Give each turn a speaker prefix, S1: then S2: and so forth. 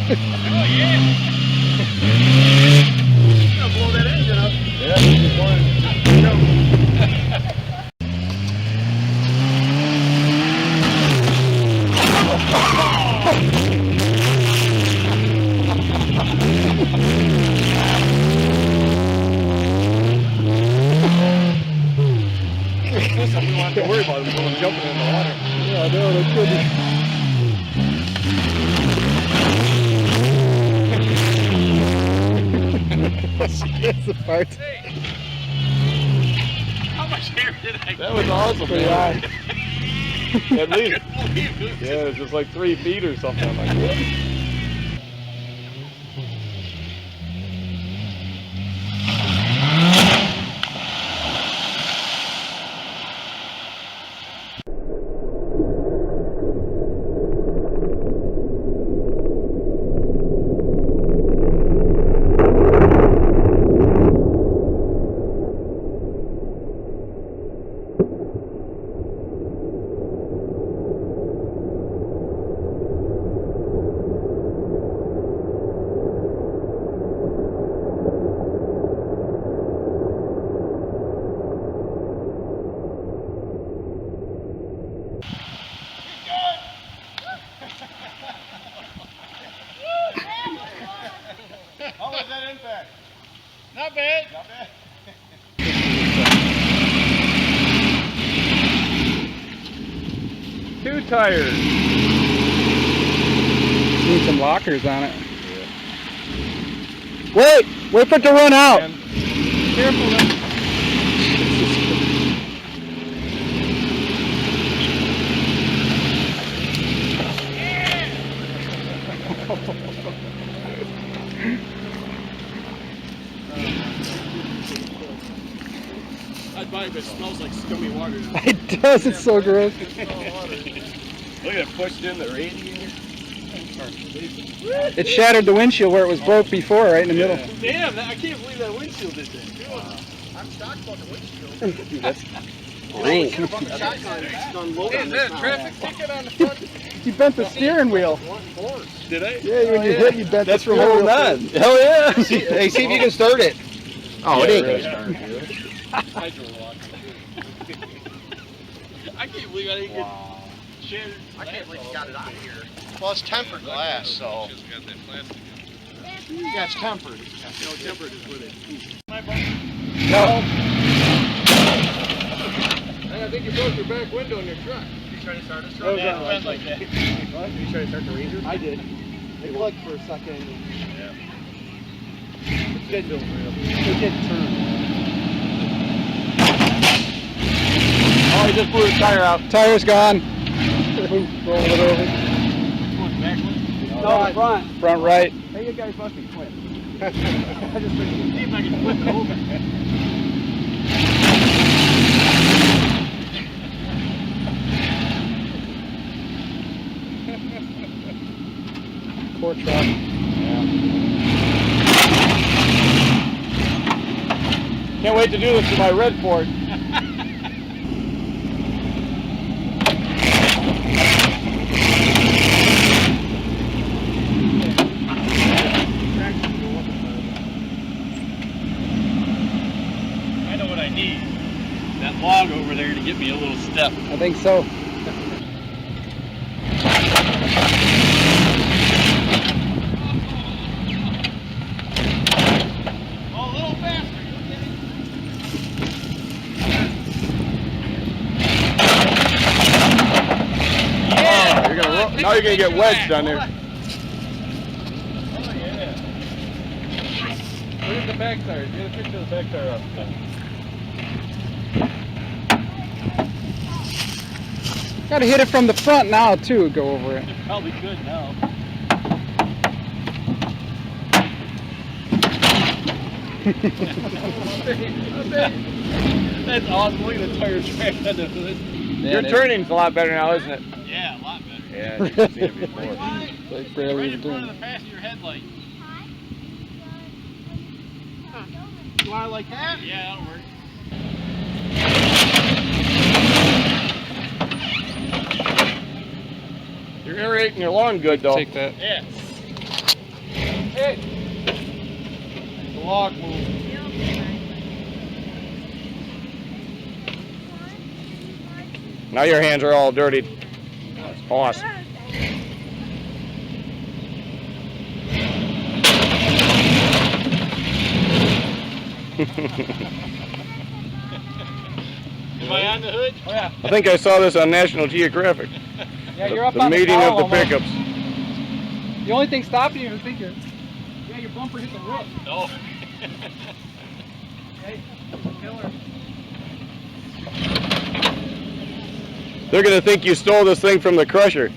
S1: yeah. You're gonna blow that engine up.
S2: Yeah, just wanted to jump. That's something we want to worry about him going jumping in the water.
S3: Yeah, I know, that's good. That's the part.
S1: How much hair did I get?
S2: That was awesome,
S3: Pretty
S2: man.
S3: high.
S2: At least.
S1: I couldn't believe it.
S2: Yeah, it's just like 3 feet or something. I'm like, what?
S1: How was that impact? Not bad. Not bad.
S2: Two tires.
S3: Need some lockers on it. Wait for it to run out.
S2: And careful now.
S1: I'd buy it, but it smells like scummy water now.
S3: It does, it's so gross.
S2: Look at it pushed in the radiator.
S3: It shattered the windshield where it was broke before, right in the middle.
S1: Damn, I can't believe that windshield did that. I'm shocked about the windshield.
S2: Dude, that's
S3: Rank.
S1: Hey, is that a traffic ticket on the front?
S3: You bent the steering wheel.
S1: Did I?
S3: Yeah, when you hit, you bent
S2: That's
S3: the
S2: from
S3: steering
S2: holding
S3: wheel.
S2: on. Hell yeah.
S4: Hey, see if you can start it. Oh,
S2: Yeah,
S4: it ain't
S2: really.
S4: gonna start, dude.
S1: Hydrolock. I can't believe I didn't get shattered.
S4: I can't believe you got it out here. Well, it's tempered glass, so. Yeah, it's tempered.
S1: No, tempered is where they poop.
S3: No.
S1: Hey, I think you broke your back window in your truck.
S4: You trying to start this
S1: truck? Yeah, it went like that.
S4: What? You trying to start the Ranger?
S3: I did. It clicked for a second.
S2: It did go real.
S3: It did turn.
S2: Oh, he just blew his tire out.
S3: Tire's gone. Roll it over.
S1: Going backwards?
S3: No, the front. Front right.
S1: Hey, you guys must be quick. I just figured, see if I can flip it over.
S3: Poor truck.
S2: Can't wait to do this to my red Ford.
S1: I know what I need. That log over there to get me a little step.
S3: I think so.
S1: Oh, a little faster.
S2: Oh, you're gonna now you're gonna get wedged on there.
S1: Oh, yeah.
S2: Look at the back tire. Get a picture of the back tire up.
S3: Gotta hit it from the front now too, go over it.
S1: It's probably good now. That's awesome. Look at the tire track on the hood.
S2: Your turning's a lot better now, isn't it?
S1: Yeah, a lot better.
S2: Yeah, you've seen it before.
S3: Like barely
S1: Right
S3: even
S1: in front
S3: doing
S1: of
S3: it.
S1: the passenger headlight. You want it like that? Yeah, that'll work.
S2: You're aerating your lawn good though.
S3: Take that.
S1: Yeah. log move.
S2: Now your hands are all dirty. Awesome.
S1: Am I on the hood?
S3: Oh yeah.
S2: I think I saw this on National Geographic.
S3: Yeah, you're up
S2: The
S3: on the
S2: meeting
S3: car
S2: of the
S3: almost.
S2: pickups.
S3: The only thing stopping you is thinking, yeah, your bumper hit the roof.
S1: No.
S3: Hey, killer.
S2: They're gonna think you stole this thing from the crusher.